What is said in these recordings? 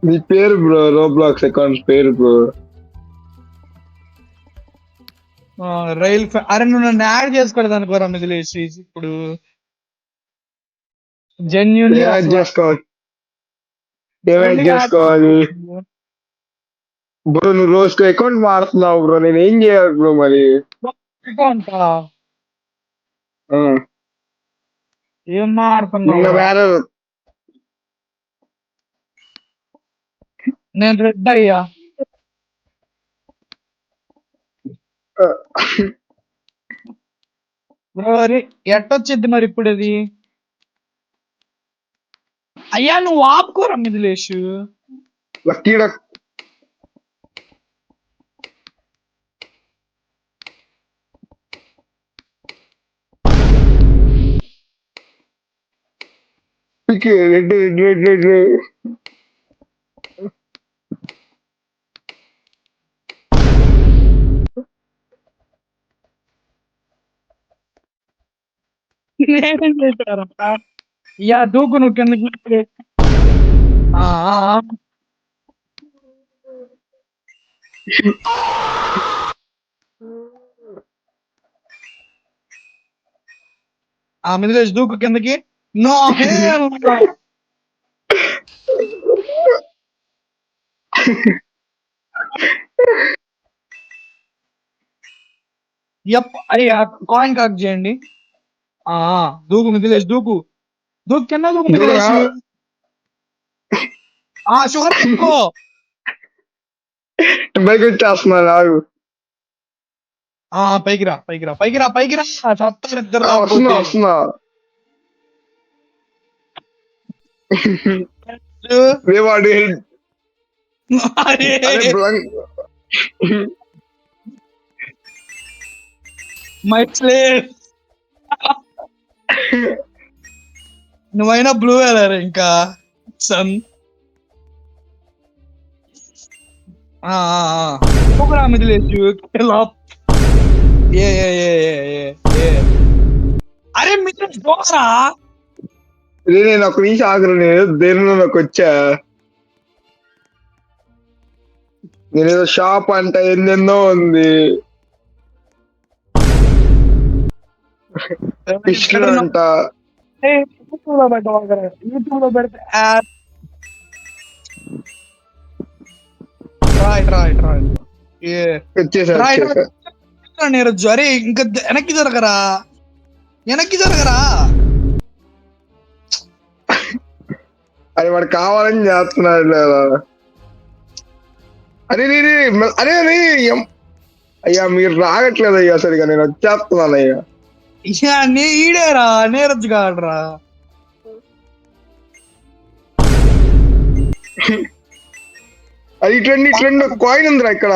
నీ పేరు bro, Roblox account పేరు బ్రో. రైల్ అరే నువ్వు నన్ను యాడ్ చేసుకోలేదు అనుకోరా మిదిలేసి ఇప్పుడు జెన్యున్ ఏమైనా చేసుకోవాలి, ఏమైనా చేసుకోవాలి బ్రో. నువ్వు రోజుకు అకౌంట్ మారుతున్నావు బ్రో, నేను ఏం చేయాలి బ్రో మరి? ఏం మారుతున్నావు? వేరే నేను రెడ్ అయ్యా. ఎట్టొచ్చిద్ది మరి ఇప్పుడు అది? అయ్యా నువ్వు ఆపుకోరా మిదిలేషు. Lucky duck red red red red red. నేనేం చేశారమ్మా? యా దూకు నువ్వు కిందకి. మిదిలేష్ దూకు కిందకి. నో అయ్యా కాయిన్ కట్ చేయండి. దూకు మిదిలేష్ దూకు. దూకు కింద దూకు మిదిలేష్. షుగర్ తీసుకో. బైక్ వచ్చేస్తున్నా ఆగు. పైకి రా పైకి రా పైకి రా పైకి రా. ఇద్దరు వస్తున్నా వస్తున్నా. రేవాడు నువ్వైనా బ్లూ వెళ్ళారు ఇంకా సన్. మిదిలేసు. అరే మిదిలేష్ పోరా. నేను ఒక నిమిషం ఆగరు, నేను దేనిలోకి వచ్చా. నేనేదో షాప్ అంట ఎన్నెన్నో ఉంది. ఫిష్లు అంట. యూట్యూబ్ లో పెట్టవాలి. యూట్యూబ్ లో పెడితే నీరజ్. అరే ఇంకా వెనక్కి జరగరా, వెనక్కి జరగరా. అది వాడు కావాలని చేస్తున్నాడు లేదా? అరే అరే అరే అయ్యా మీరు రాగట్లేదు అయ్యా సరిగా, నేను వచ్చేస్తున్నాను అయ్యా. ఈడేరా నీరజ్ గాడ్రా. అది ఇట్లండి ఇట్లండి కాయిన్ ఉందిరా ఇక్కడ.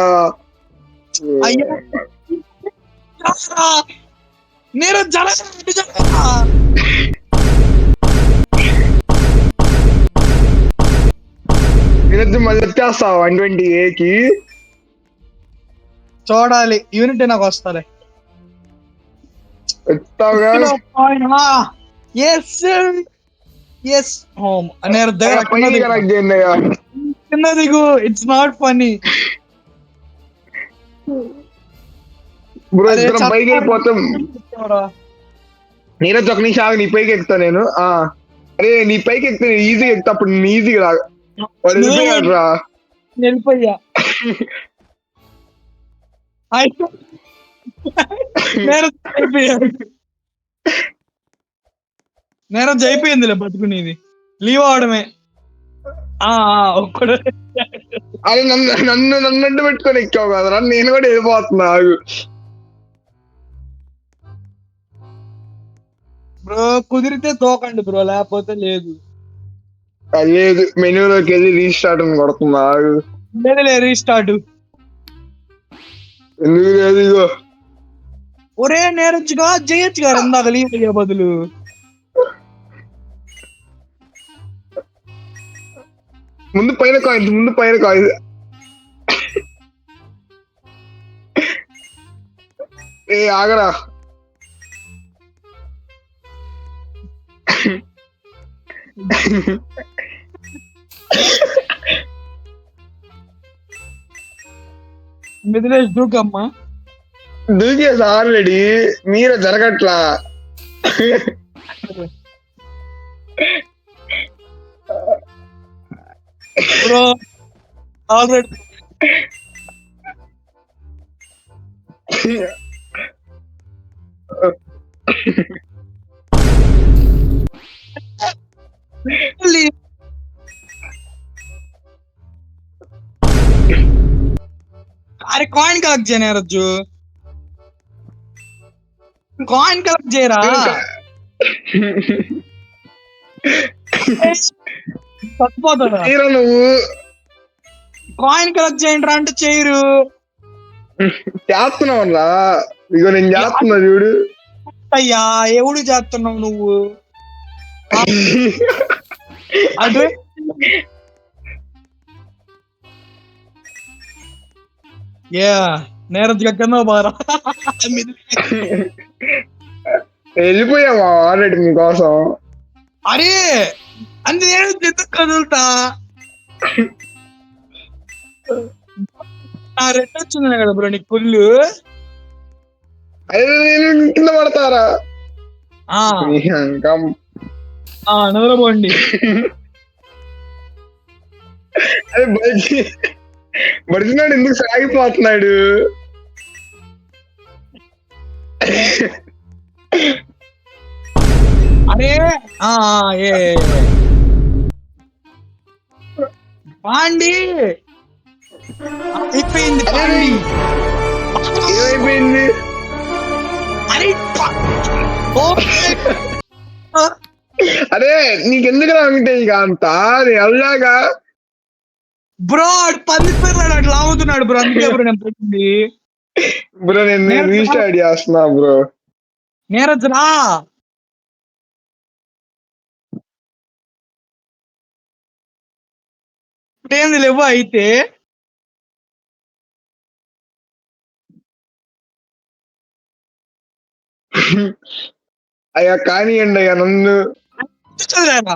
నీరజ్ జర నీరజ్ మళ్ళీ వచ్చేస్తావు 120Aకి. చూడాలి యూనిట్ నాకు వస్తాలే. కింద దిగు. It's not funny bro. ఇద్దరం పైకి వెళ్ళిపోతాం. నీరజ్ ఒక నిమిషం ఆగు, నీ పైకి ఎక్కుతా నేను. అరే నీ పైకి ఎక్కితే నేను ఈజీగా ఎక్కుతా, అప్పుడు నేను ఈజీగా రా. వాడు వెళ్ళిపోయాడు రా. వెళ్ళిపోయా. నేరం అయిపోయిందిలే బతుకునేది. లీవ్ అవడమే. ఒక్కడే. అది నన్ను అడ్డు పెట్టుకొని ఎక్కావు కదరా, నేను కూడా వెళ్ళిపోతున్నా. బ్రో కుదిరితే తోకండి బ్రో, లేకపోతే లేదు. లేదు మెనూలోకి వెళ్ళి రీస్టార్ట్ అని కొడుతున్నా. లేదులే రీస్టార్ట్. ఎందుకు లేదు? ఇగో ఒరే నేరొచ్చుగా చేయొచ్చు కదా ఇందాక లీవ్ అయ్యే బదులు. ముందు పైన కాయిన్. ఏ ఆగరా. మిథిలేష్ దూకమ్మా. దూకేసి ఆల్రెడీ మీరే జరగట్లా. బ్రో ఆల్రెడీ అరే కాయిన్ కలెక్ట్ చేయను రోజు. కాయిన్ కలెక్ట్ చేయరా? చచ్చిపోతాడా? తీరా నువ్వు కాయిన్ కలెక్ట్ చేయండి రా అంటే చేయరు. చేస్తున్నావురా. ఇగో నేను చేస్తున్నా చూడు. అయ్యా ఎవడు చేస్తున్నావు నువ్వు? అదే నీరజ్ కింద బారా. వెళ్ళిపోయావా ఆల్రెడీ మీకోసం? అరే అంటే నేను ఎందుకు కదులుతా? రెడ్ వచ్చింది కదా బ్రో నీకు ఫుల్. అదే నేను కింద పడతారా? నిద్రపోండి. అదే బడిచినాడు ఎందుకు సాగిపోతున్నాడు? అరే పాండి అయిపోయింది. పాండి ఏమైపోయింది? అరే అరే నీకెందుకు రాంటే ఇక అంతా వెళ్ళాగా బ్రో పంది పేర్లాడు అట్లా అవుతున్నాడు బ్రో. అందుకే బ్రో నేను పెట్టింది. బ్రో నేను రీస్టార్ట్ చేస్తున్నా బ్రో. నీరజ్ రా. ఏంది లేవు అయితే అయ్యా కానివ్వండి అయ్యా నన్ను.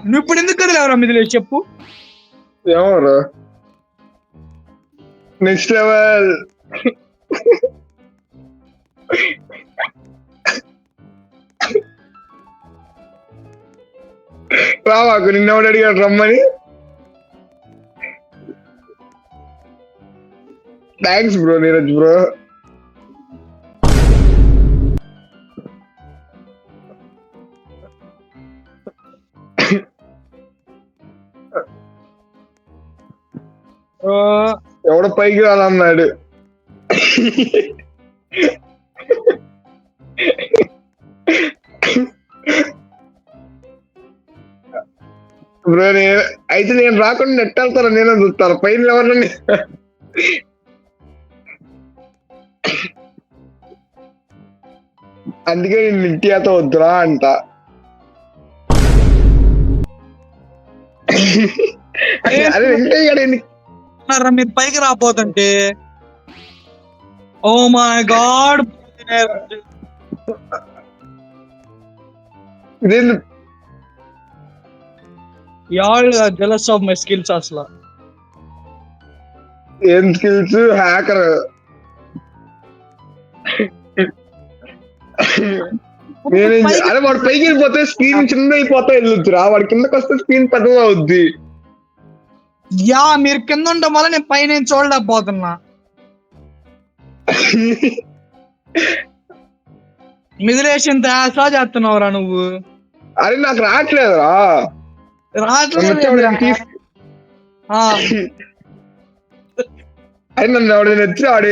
నువ్వు ఇప్పుడు ఎందుకు కదిలేవరా మిథిలేష్ చెప్పు? ఎవరు నెక్స్ట్ లెవెల్? రావాకు నిన్నెవడు అడిగాడు రమ్మని? Thanks bro Neeraj bro. ఎవడో పైకి రాలన్నాడు. బ్రో అయితే నేను రాకుండా నెట్ వెళ్తారా? నేనే చూస్తాను పైన ఎవరిని. అందుకే నేను నిత్యాత వద్దురా అంట. అదే వెంకయ్య మీరు పైకి రాపోతుంటే oh my God. y'all are jealous of my skills అసలు. ఏం స్కిల్స్? హ్యాకర్. అరే వాడు పైకి వెళ్ళిపోతే స్క్రీన్ చిన్న అయిపోతా వెళ్ళొచ్చురా. వాడి కిందకి వస్తే స్క్రీన్ పెద్దగా అవుద్ది. మీరు కింద ఉండడం వల్ల నేను పైన చూడలేకపోతున్నా. మిథిలేష్ ఇంత చేస్తున్నావురా నువ్వు? అరే నాకు రావట్లేదురా. రావట్లేదు. అరే నన్ను ఎవడైనా వచ్చి